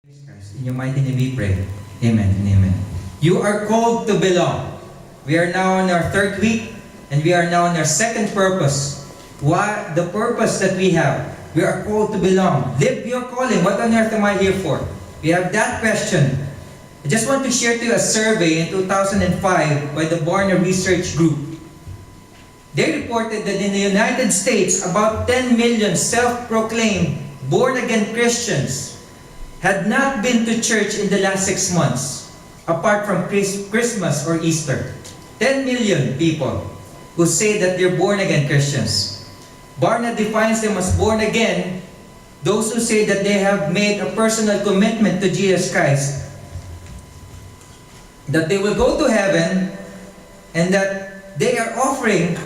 Christ. In your mighty name we pray. Amen and amen. You are called to belong. We are now on our third week and we are now on our second purpose. What the purpose that we have? We are called to belong. Live your calling. What on earth am I here for? We have that question. I just want to share to you a survey in 2005 by the Barna Research Group. They reported that in the United States, about 10 million self-proclaimed born-again Christians had not been to church in the last 6 months, apart from Christmas or Easter. 10 million people who say that they're born-again Christians. Barna defines them as born-again, those who say that they have made a personal commitment to Jesus Christ, that they will go to heaven, and that they are offering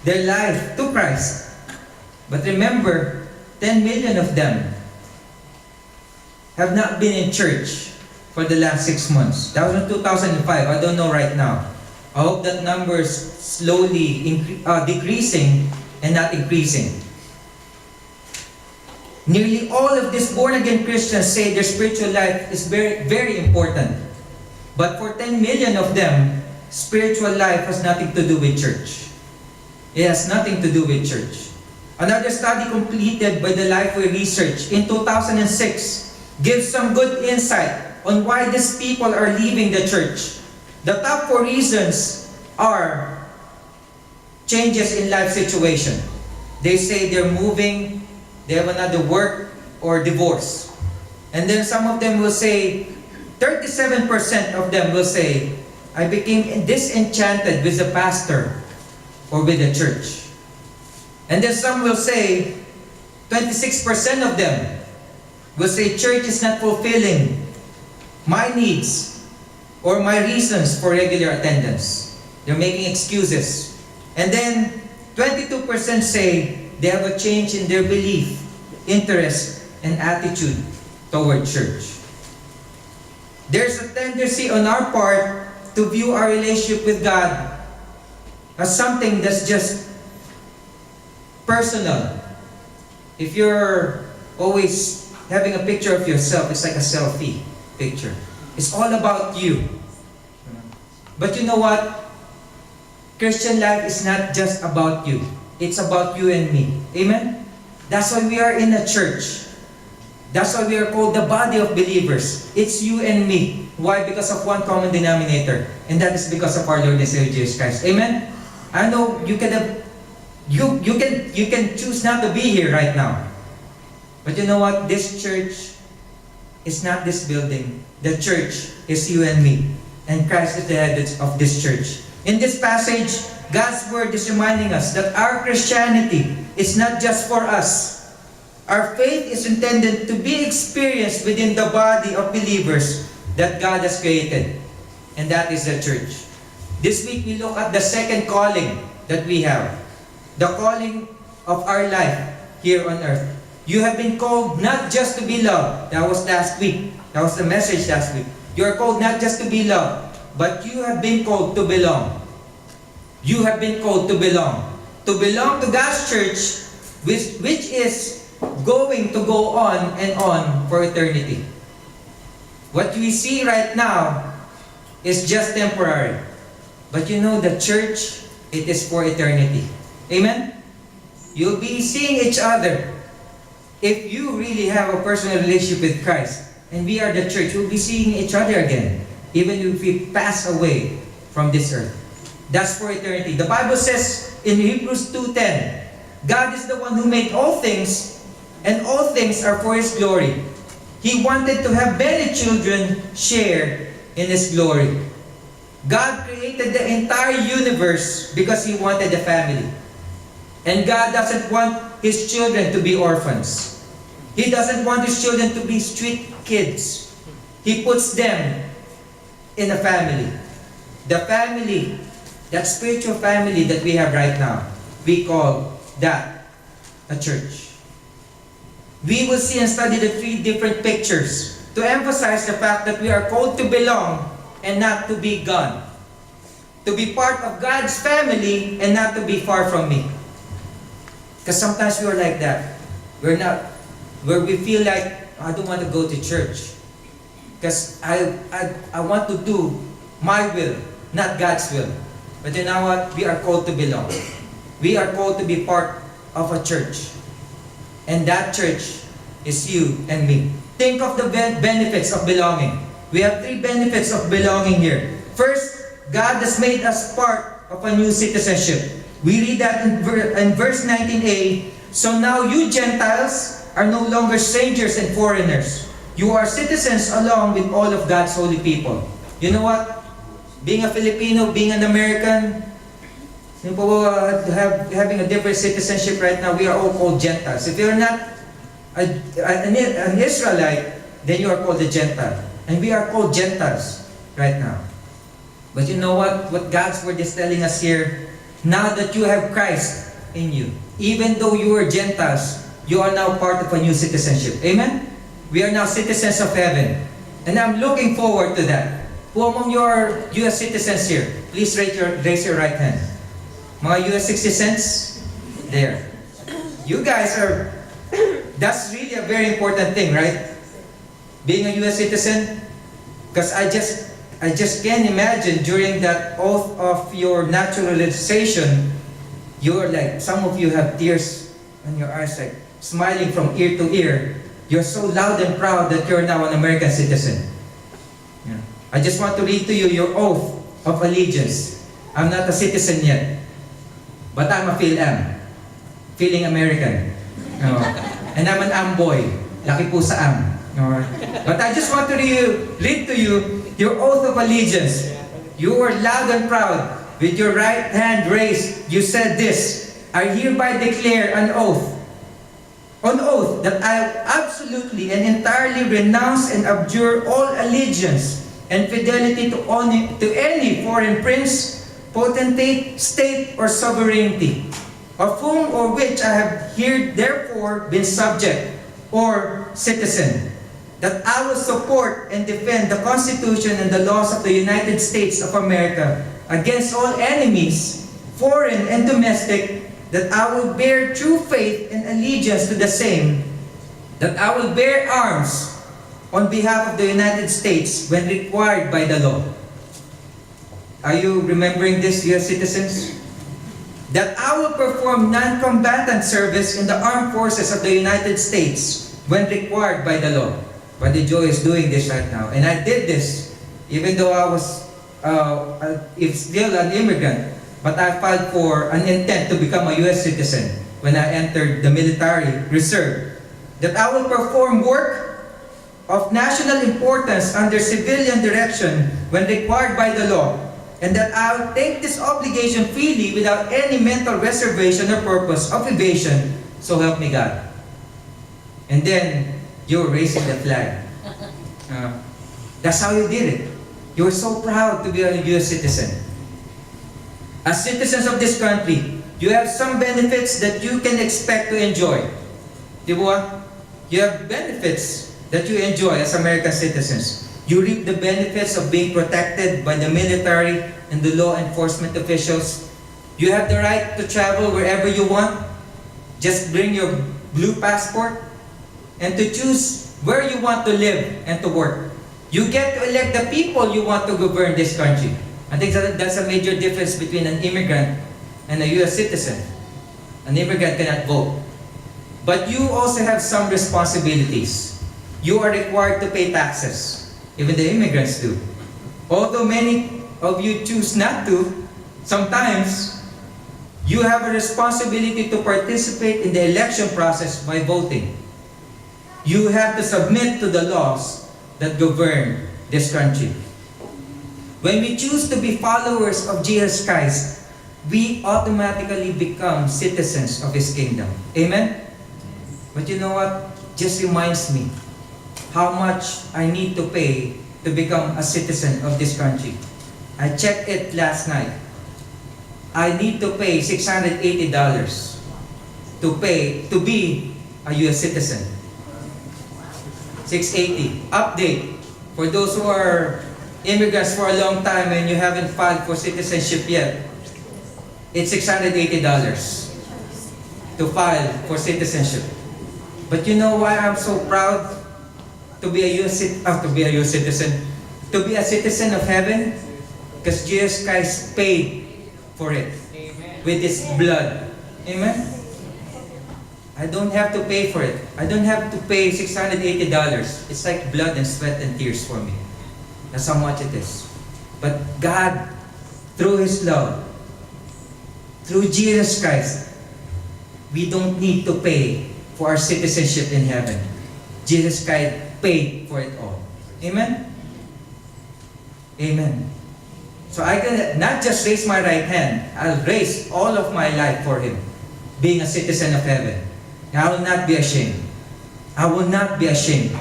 their life to Christ. But remember, 10 million of them have not been in church for the last 6 months. That was in 2005. I don't know right now. I hope that number is slowly decreasing and not increasing. Nearly all of these born-again Christians say their spiritual life is very, very important. But for 10 million of them, spiritual life has nothing to do with church. It has nothing to do with church. Another study completed by the Lifeway Research in 2006 gives some good insight on why these people are leaving the church. The top 4 reasons are changes in life situation. They say they're moving, they have another work, or divorce. And then some of them will say, 37% of them will say, I became disenchanted with the pastor or with the church. And then some will say, 26% of them will say church is not fulfilling my needs or my reasons for regular attendance. They're making excuses. And then 22% say they have a change in their belief, interest, and attitude toward church. There's a tendency on our part to view our relationship with God as something that's just personal. If you're always having a picture of yourself, it's like a selfie picture. It's all about you. But you know what? Christian life is not just about you. It's about you and me. Amen? That's why we are in a church. That's why we are called the body of believers. It's you and me. Why? Because of one common denominator. And that is because of our Lord and Savior Jesus Christ. Amen? I know you can choose not to be here right now. But you know what? This church is not this building. The church is you and me. And Christ is the head of this church. In this passage, God's word is reminding us that our Christianity is not just for us. Our faith is intended to be experienced within the body of believers that God has created. And that is the church. This week we look at the second calling that we have. The calling of our life here on earth. You have been called not just to be loved. That was last week. That was the message last week. You are called not just to be loved, but you have been called to belong. You have been called to belong. To belong to God's church, which is going to go on and on for eternity. What we see right now is just temporary. But you know, the church, it is for eternity. Amen? You'll be seeing each other. If you really have a personal relationship with Christ, and we are the church, we'll be seeing each other again, even if we pass away from this earth. That's for eternity. The Bible says in Hebrews 2:10, God is the one who made all things, and all things are for His glory. He wanted to have many children share in His glory. God created the entire universe because He wanted a family. And God doesn't want His children to be orphans. He doesn't want His children to be street kids. He puts them in a family. The family, that spiritual family that we have right now, we call that a church. We will see and study the 3 different pictures to emphasize the fact that we are called to belong and not to be gone. To be part of God's family and not to be far from me. Because sometimes we are like that. We're not, where we feel like, I don't want to go to church. Because I want to do my will, not God's will. But you know what? We are called to belong. We are called to be part of a church. And that church is you and me. Think of the benefits of belonging. We have 3 benefits of belonging here. First, God has made us part of a new citizenship. We read that in verse 19a. So now you Gentiles are no longer strangers and foreigners. You are citizens along with all of God's holy people. You know what? Being a Filipino, being an American, having a different citizenship right now, we are all called Gentiles. If you're not an Israelite, then you are called a Gentile. And we are called Gentiles right now. But you know what? What God's word is telling us here, now that you have Christ in you, even though you are Gentiles, you are now part of a new citizenship. Amen? We are now citizens of heaven. And I'm looking forward to that. Who among you are U.S. citizens here? Please raise your right hand. Mga U.S. citizens? There. You guys are, that's really a very important thing, right? Being a U.S. citizen. Because I just can't imagine during that oath of your naturalization, you're like, some of you have tears in your eyes, like smiling from ear to ear. You're so loud and proud that you're now an American citizen. Yeah. I just want to read to you your oath of allegiance. I'm not a citizen yet, but I'm a Phil-Am, feeling American. And I'm an Am boy, laki po sa Am. But I just want to read to you your oath of allegiance. You were loud and proud. With your right hand raised, you said this, I hereby declare on oath that I absolutely and entirely renounce and abjure all allegiance and fidelity to any foreign prince, potentate, state, or sovereignty, of whom or which I have here therefore been subject or citizen, that I will support and defend the Constitution and the laws of the United States of America against all enemies, foreign and domestic, that I will bear true faith and allegiance to the same, that I will bear arms on behalf of the United States when required by the law. Are you remembering this, U.S. citizens? That I will perform non-combatant service in the armed forces of the United States when required by the law. Brother Joe is doing this right now. And I did this even though I was still an immigrant. But I filed for an intent to become a U.S. citizen when I entered the military reserve. That I will perform work of national importance under civilian direction when required by the law. And that I will take this obligation freely without any mental reservation or purpose of evasion. So help me God. And then you're raising the flag. That's how you did it. You were so proud to be a U.S. citizen. As citizens of this country, you have some benefits that you can expect to enjoy. Di ba? You have benefits that you enjoy as American citizens. You reap the benefits of being protected by the military and the law enforcement officials. You have the right to travel wherever you want. Just bring your blue passport and to choose where you want to live and to work. You get to elect the people you want to govern this country. I think that's a major difference between an immigrant and a U.S. citizen. An immigrant cannot vote. But you also have some responsibilities. You are required to pay taxes. Even the immigrants do. Although many of you choose not to, sometimes you have a responsibility to participate in the election process by voting. You have to submit to the laws that govern this country. When we choose to be followers of Jesus Christ, we automatically become citizens of His kingdom. Amen? But you know what? Just reminds me how much I need to pay to become a citizen of this country. I checked it last night. I need to pay $680 to be a U.S. citizen. 680. Update. For those who are immigrants for a long time and you haven't filed for citizenship yet, it's $680 to file for citizenship. But you know why I'm so proud to to be a US citizen, to be a citizen of heaven? Because Jesus Christ paid for it with His blood. Amen? I don't have to pay for it. I don't have to pay $680. It's like blood and sweat and tears for me. That's how much it is. But God, through His love, through Jesus Christ, we don't need to pay for our citizenship in heaven. Jesus Christ paid for it all. Amen? Amen. So I can not just raise my right hand, I'll raise all of my life for Him, being a citizen of heaven. And I will not be ashamed. I will not be ashamed.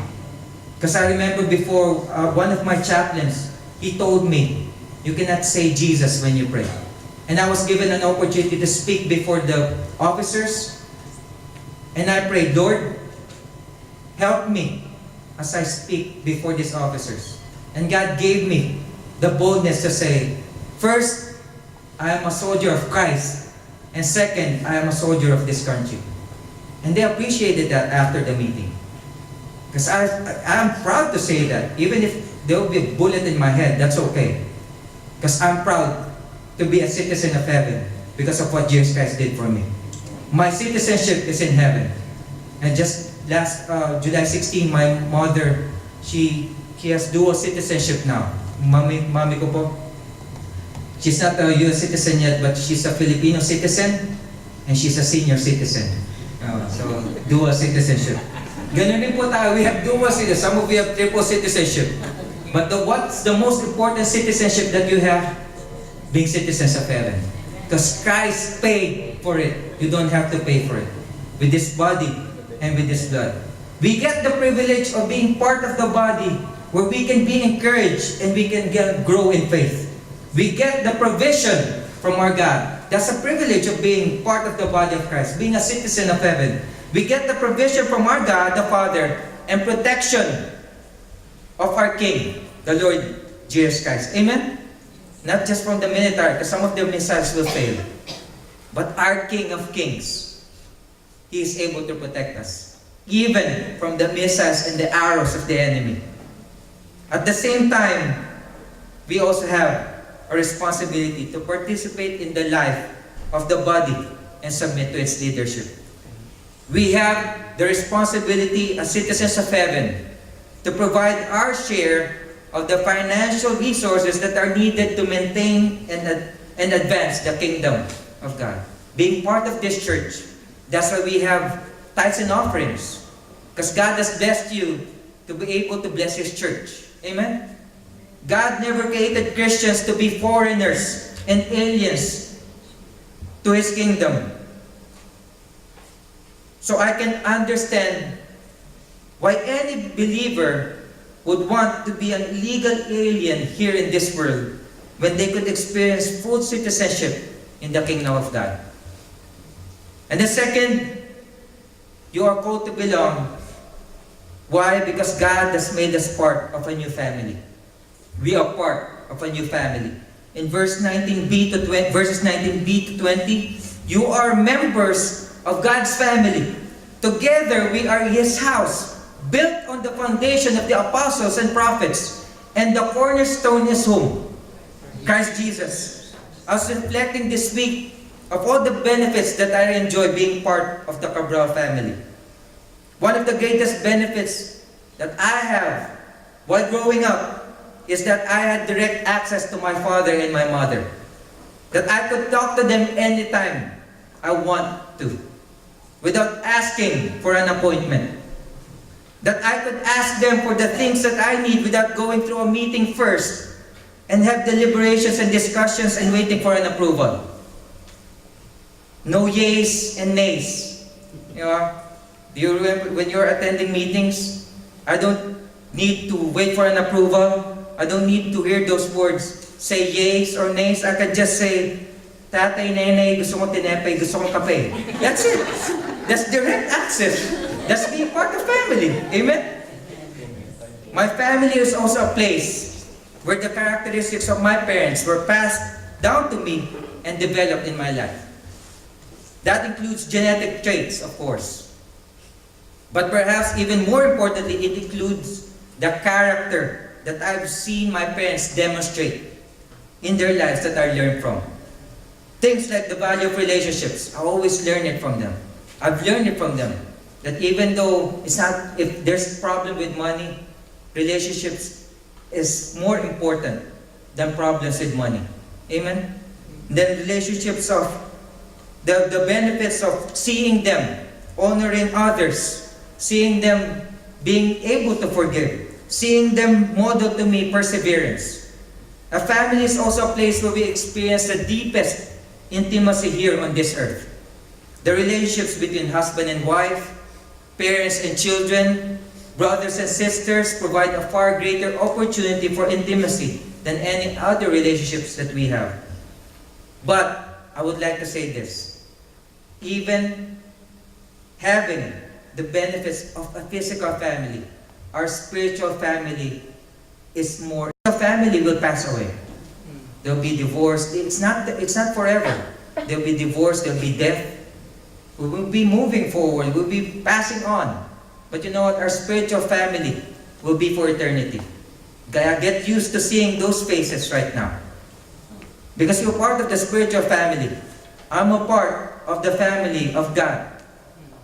Because I remember before, one of my chaplains, he told me, you cannot say Jesus when you pray. And I was given an opportunity to speak before the officers. And I prayed, Lord, help me as I speak before these officers. And God gave me the boldness to say, first, I am a soldier of Christ. And second, I am a soldier of this country. And they appreciated that after the meeting. Because I'm proud to say that. Even if there will be a bullet in my head, that's okay. Because I'm proud to be a citizen of heaven because of what Jesus Christ did for me. My citizenship is in heaven. And just last July 16, my mother, she has dual citizenship now. Mami ko po, she's not a US citizen yet, but she's a Filipino citizen and she's a senior citizen. So, dual citizenship. Ganun din po tayo, we have dual citizenship. Some of you have triple citizenship. But what's the most important citizenship that you have? Being citizens of heaven. Because Christ paid for it. You don't have to pay for it. With His body and with His blood. We get the privilege of being part of the body where we can be encouraged and we can grow in faith. We get the provision from our God. That's a privilege of being part of the body of Christ, being a citizen of heaven. We get the provision from our God, the Father, and protection of our King, the Lord Jesus Christ. Amen? Not just from the military, because some of the missiles will fail. But our King of Kings, He is able to protect us, even from the missiles and the arrows of the enemy. At the same time, we also have a responsibility to participate in the life of the body and submit to its leadership. We have the responsibility as citizens of heaven to provide our share of the financial resources that are needed to maintain and advance the kingdom of God. Being part of this church, that's why we have tithes and offerings. Because God has blessed you to be able to bless His church. Amen? God never created Christians to be foreigners and aliens to His kingdom. So I can understand why any believer would want to be an illegal alien here in this world when they could experience full citizenship in the kingdom of God. And the second, you are called to belong. Why? Because God has made us part of a new family. We are part of a new family. In verses 19b to 20, you are members of God's family. Together we are His house, built on the foundation of the apostles and prophets, and the cornerstone is whom? Christ Jesus. I was reflecting this week of all the benefits that I enjoy being part of the Cabral family. One of the greatest benefits that I have while growing up is that I had direct access to my father and my mother. That I could talk to them anytime I want to, without asking for an appointment. That I could ask them for the things that I need without going through a meeting first and have deliberations and discussions and waiting for an approval. No yays and nays. You know, do you remember when you're attending meetings? I don't need to wait for an approval. I don't need to hear those words, say yays or nays. I can just say, tatay, nenay, gusto kong tinapay, gusto kong kape. That's it. That's direct access. That's being part of family. Amen? My family is also a place where the characteristics of my parents were passed down to me and developed in my life. That includes genetic traits, of course. But perhaps even more importantly, it includes the character that I've seen my parents demonstrate in their lives that I learned from. Things like the value of relationships, I always learn it from them. I've learned it from them. That even though if there's a problem with money, relationships is more important than problems with money. Amen? Then relationships of the benefits of seeing them honoring others, seeing them being able to forgive, seeing them model to me perseverance. A family is also a place where we experience the deepest intimacy here on this earth. The relationships between husband and wife, parents and children, brothers and sisters provide a far greater opportunity for intimacy than any other relationships that we have. But I would like to say this. Even having the benefits of a physical family, our spiritual family is more. The family will pass away. They'll be divorced. It's not forever. They'll be divorced. There'll be death. We will be moving forward. We'll be passing on. But you know what? Our spiritual family will be for eternity. Kaya get used to seeing those faces right now. Because you're part of the spiritual family. I'm a part of the family of God.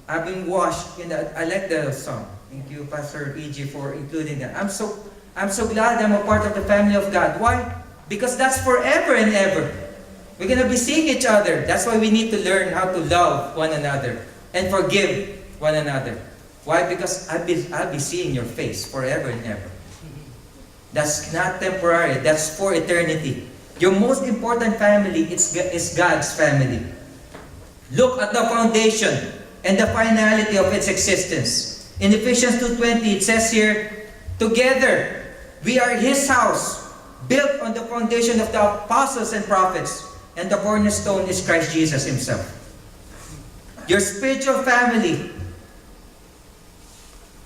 I've been washed in the, I like the song. Thank you, Pastor E.G., for including that. I'm so glad I'm a part of the family of God. Why? Because that's forever and ever. We're going to be seeing each other. That's why we need to learn how to love one another and forgive one another. Why? Because I'll be seeing your face forever and ever. That's not temporary. That's for eternity. Your most important family is God's family. Look at the foundation and the finality of its existence. In Ephesians 2:20, it says here, together we are His house, built on the foundation of the apostles and prophets, and the cornerstone is Christ Jesus Himself. Your spiritual family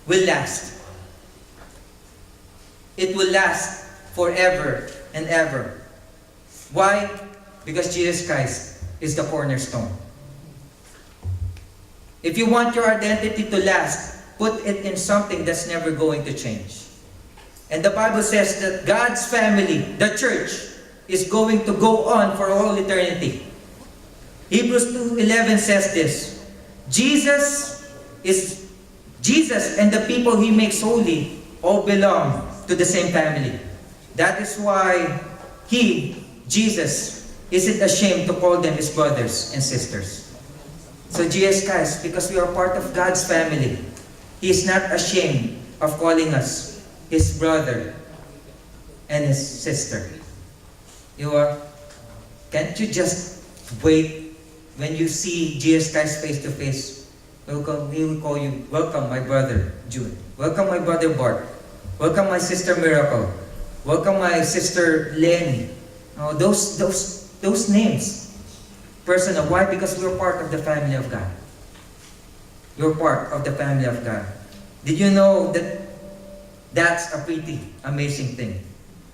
will last. It will last forever and ever. Why? Because Jesus Christ is the cornerstone. If you want your identity to last, put it in something that's never going to change. And the Bible says that God's family, the church, is going to go on for all eternity. Hebrews 2:11 says this, Jesus and the people He makes holy all belong to the same family. That is why Jesus, isn't ashamed to call them His brothers and sisters. So Jesus Christ, because we are part of God's family, He is not ashamed of calling us His brother and His sister. Can't you just wait when you see Jesus Christ face to face? He will call you, welcome my brother Jude. Welcome my brother Bart. Welcome my sister Miracle. Welcome my sister Lenny. Those names. Personal. Why? Because we're part of the family of God. You're part of the family of God. Did you know that that's a pretty amazing thing?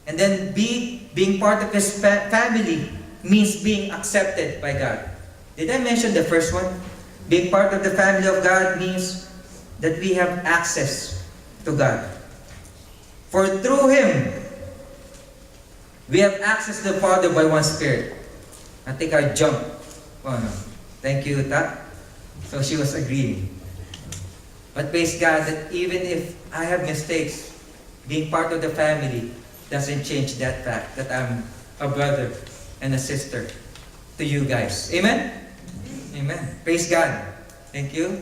And then being part of His family means being accepted by God. Did I mention the first one? Being part of the family of God means that we have access to God. For through Him, we have access to the Father by one Spirit. I think I jumped. Oh no. Thank you, Ta. So she was agreeing. But praise God that even if I have mistakes, being part of the family doesn't change that fact that I'm a brother and a sister to you guys. Amen? Amen. Praise God. Thank you.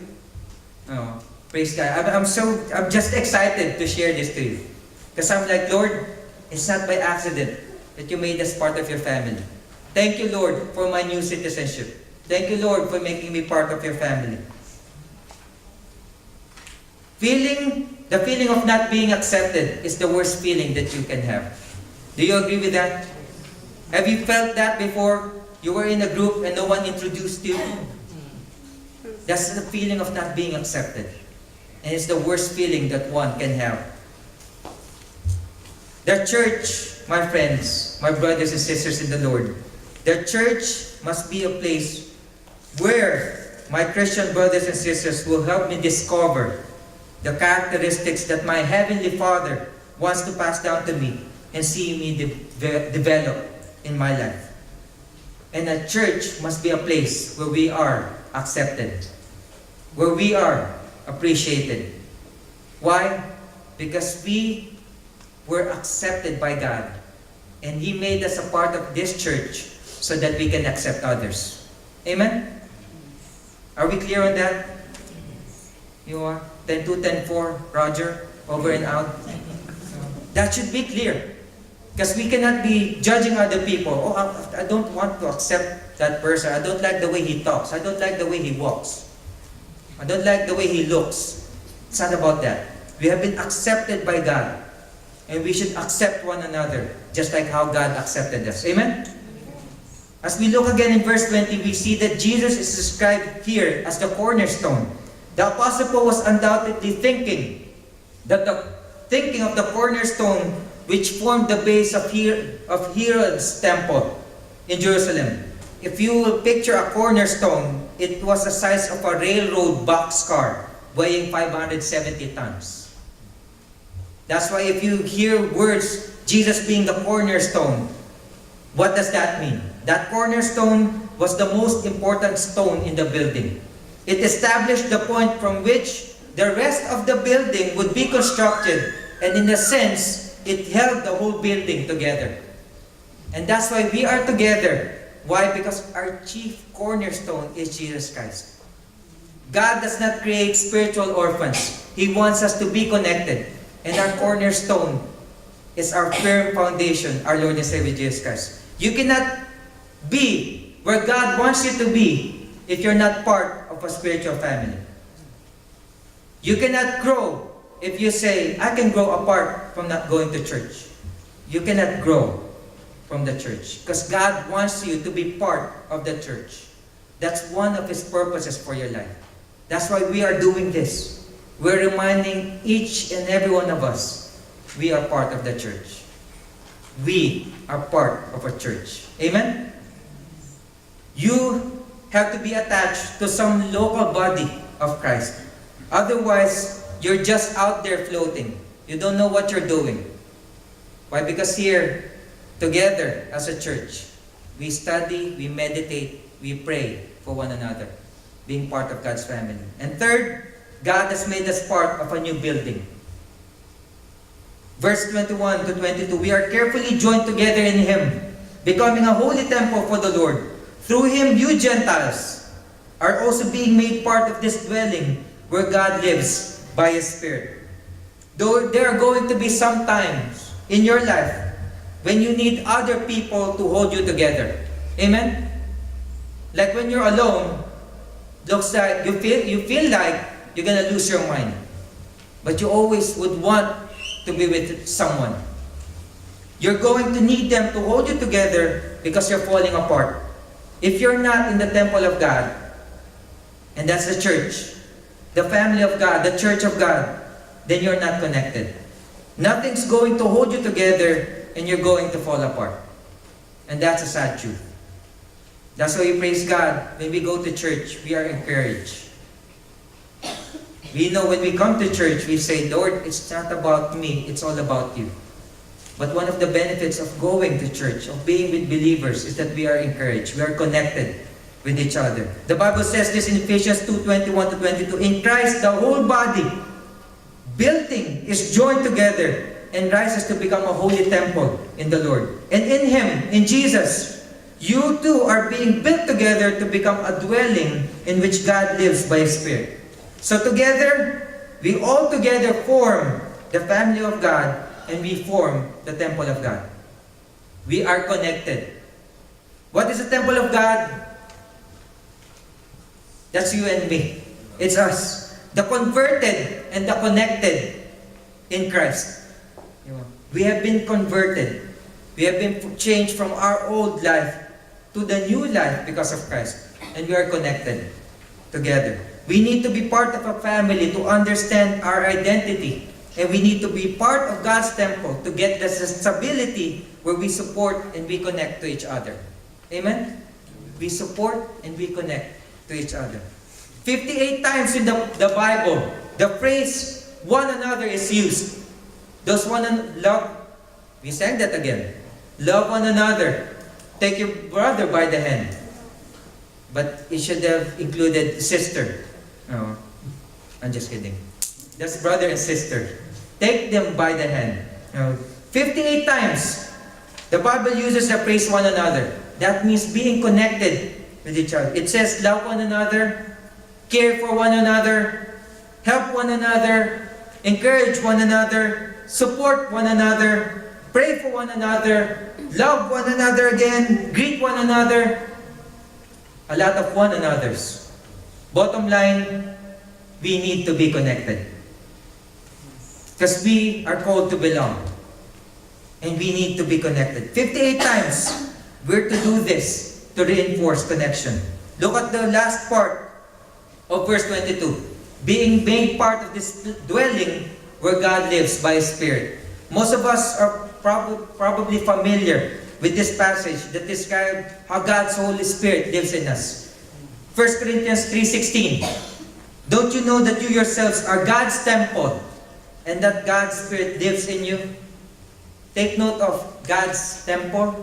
Oh, praise God. I'm just excited to share this to you. Because I'm like, Lord, it's not by accident that you made us part of your family. Thank you, Lord, for my new citizenship. Thank you, Lord, for making me part of your family. The feeling of not being accepted is the worst feeling that you can have. Do you agree with that? Have you felt that before? You were in a group and no one introduced you? That's the feeling of not being accepted. And it's the worst feeling that one can have. The church, my friends, my brothers and sisters in the Lord, the church must be a place where my Christian brothers and sisters will help me discover the characteristics that my Heavenly Father wants to pass down to me and see me develop in my life. And a church must be a place where we are accepted, where we are appreciated. Why? Because we were accepted by God, and He made us a part of this church so that we can accept others. Amen? Are we clear on that? You are? 10-2, 10-4, Roger, over and out. That should be clear. Because we cannot be judging other people. Oh, I don't want to accept that person. I don't like the way he talks. I don't like the way he walks. I don't like the way he looks. It's not about that. We have been accepted by God. And we should accept one another, just like how God accepted us. Amen? As we look again in verse 20, we see that Jesus is described here as the cornerstone. The Apostle Paul was undoubtedly thinking of the cornerstone which formed the base of Herod's temple in Jerusalem. If you will picture a cornerstone, it was the size of a railroad boxcar weighing 570 tons. That's why if you hear words, Jesus being the cornerstone, what does that mean? That cornerstone was the most important stone in the building. It established the point from which the rest of the building would be constructed, and in a sense, it held the whole building together. And that's why we are together. Why? Because our chief cornerstone is Jesus Christ. God does not create spiritual orphans. He wants us to be connected. And our cornerstone is our firm foundation, our Lord and Savior Jesus Christ. You cannot be where God wants you to be if you're not part of a spiritual family. You cannot grow if you say, I can grow apart from not going to church. You cannot grow from the church because God wants you to be part of the church. That's one of His purposes for your life. That's why we are doing this. We're reminding each and every one of us, we are part of the church. We are part of a church. Amen? You have to be attached to some local body of Christ. Otherwise, you're just out there floating. You don't know what you're doing. Why? Because here, together as a church, we study, we meditate, we pray for one another, being part of God's family. And third, God has made us part of a new building. Verse 21 to 22, we are carefully joined together in Him, becoming a holy temple for the Lord. Through Him, you Gentiles are also being made part of this dwelling where God lives by His Spirit. Though there are going to be some times in your life when you need other people to hold you together. Amen? Like when you're alone, looks like you feel like you're gonna lose your mind. But you always would want to be with someone. You're going to need them to hold you together because you're falling apart. If you're not in the temple of God, and that's the church, the family of God, the church of God, then you're not connected. Nothing's going to hold you together and you're going to fall apart. And that's a sad truth. That's why we praise God. When we go to church, we are encouraged. We know when we come to church, we say, Lord, it's not about me, it's all about you. But one of the benefits of going to church, of being with believers, is that we are encouraged. We are connected with each other. The Bible says this in Ephesians 2:21-22. In Christ, the whole body, building, is joined together and rises to become a holy temple in the Lord. And in Him, in Jesus, you too are being built together to become a dwelling in which God lives by His Spirit. So together, we all together form the family of God and we form the temple of God. We are connected. What is the temple of God? That's you and me. It's us. The converted and the connected in Christ. We have been converted. We have been changed from our old life to the new life because of Christ. And we are connected together. We need to be part of a family to understand our identity. And we need to be part of God's temple to get the stability where we support and we connect to each other. Amen? We support and we connect to each other. 58 times in the Bible, the phrase one another is used. Those love, we sang that again. Love one another. Take your brother by the hand. But it should have included sister. No, I'm just kidding. That's brother and sister. Take them by the hand. 58 times, the Bible uses the phrase one another. That means being connected with each other. It says love one another, care for one another, help one another, encourage one another, support one another, pray for one another, love one another again, greet one another. A lot of one another's. Bottom line, we need to be connected. Because we are called to belong. And we need to be connected. 58 times, we're to do this to reinforce connection. Look at the last part of verse 22. Being made part of this dwelling where God lives by His Spirit. Most of us are probably familiar with this passage that describes how God's Holy Spirit lives in us. 1 Corinthians 3:16. Don't you know that you yourselves are God's temple and that God's Spirit lives in you? Take note of God's temple.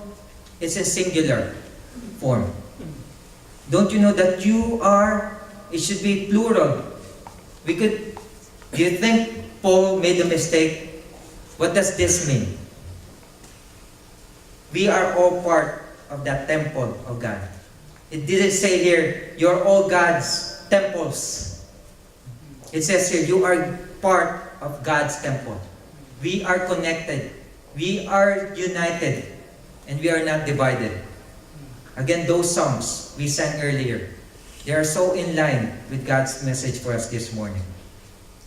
It's in singular form. Don't you know that you are, it should be plural. Do you think Paul made a mistake? What does this mean? We are all part of that temple of God. It didn't say here, you're all God's temples. It says here, you are part of God's temple. We are connected. We are united. And we are not divided. Again, those songs we sang earlier, they are so in line with God's message for us this morning.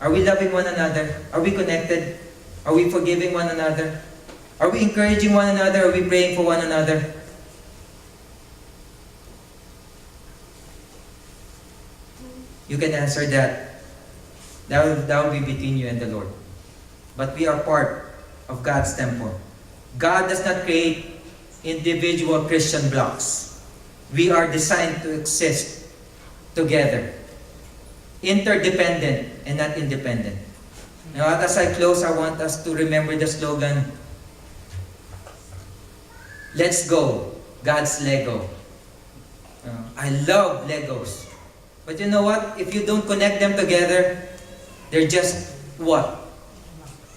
Are we loving one another? Are we connected? Are we forgiving one another? Are we encouraging one another? Are we praying for one another? You can answer that. That will be between you and the Lord. But we are part of God's temple. God does not create individual Christian blocks. We are designed to exist together. Interdependent and not independent. Now, as I close, I want us to remember the slogan, let's go, God's Lego. I love Legos. But you know what? If you don't connect them together, they're just what?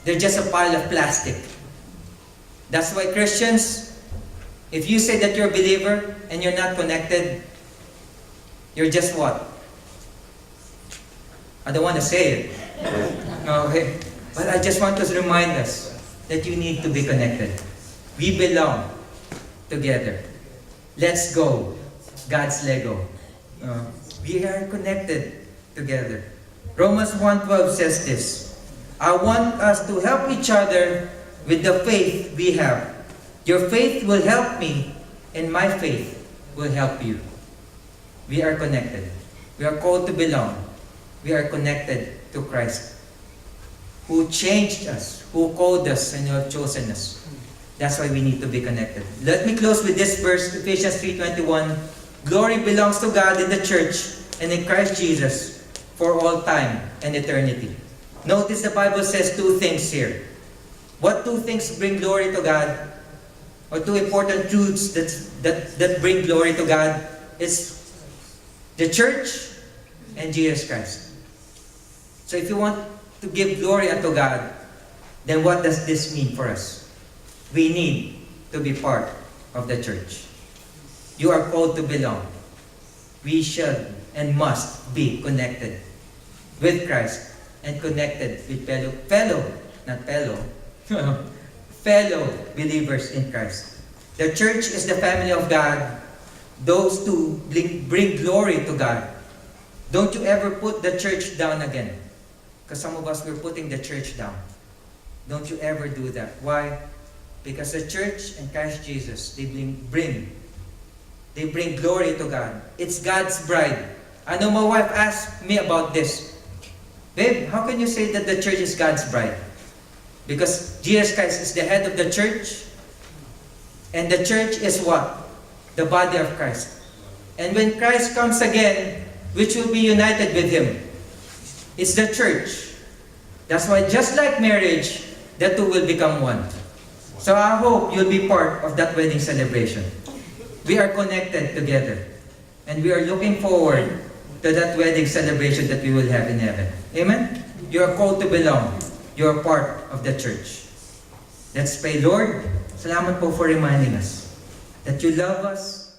They're just a pile of plastic. That's why Christians, if you say that you're a believer and you're not connected, you're just what? I don't want to say it. Okay. But I just want to remind us that you need to be connected. We belong together. Let's go, God's Lego. We are connected together. Romans 1:12 says this, I want us to help each other with the faith we have. Your faith will help me, and my faith will help you. We are connected. We are called to belong. We are connected to Christ, who changed us, who called us, and who have chosen us. That's why we need to be connected. Let me close with this verse, Ephesians 3:21. Glory belongs to God in the church and in Christ Jesus for all time and eternity. Notice the Bible says two things here. What two things bring glory to God? Or two important truths that bring glory to God is the church and Jesus Christ. So if you want to give glory unto God, then what does this mean for us? We need to be part of the church. You are called to belong. We should and must be connected with Christ and connected with fellow believers in Christ. The church is the family of God. Those two bring glory to God. Don't you ever put the church down again. Because some of us, we're putting the church down. Don't you ever do that. Why? Because the church and Christ Jesus, they bring glory to God. It's God's bride. I know my wife asked me about this. Babe, how can you say that the church is God's bride? Because Jesus Christ is the head of the church. And the church is what? The body of Christ. And when Christ comes again, which will be united with Him? It's the church. That's why just like marriage, the two will become one. So I hope you'll be part of that wedding celebration. We are connected together. And we are looking forward to that wedding celebration that we will have in heaven. Amen? You are called to belong. You are part of the church. Let's pray. Lord, salamat po for reminding us that you love us,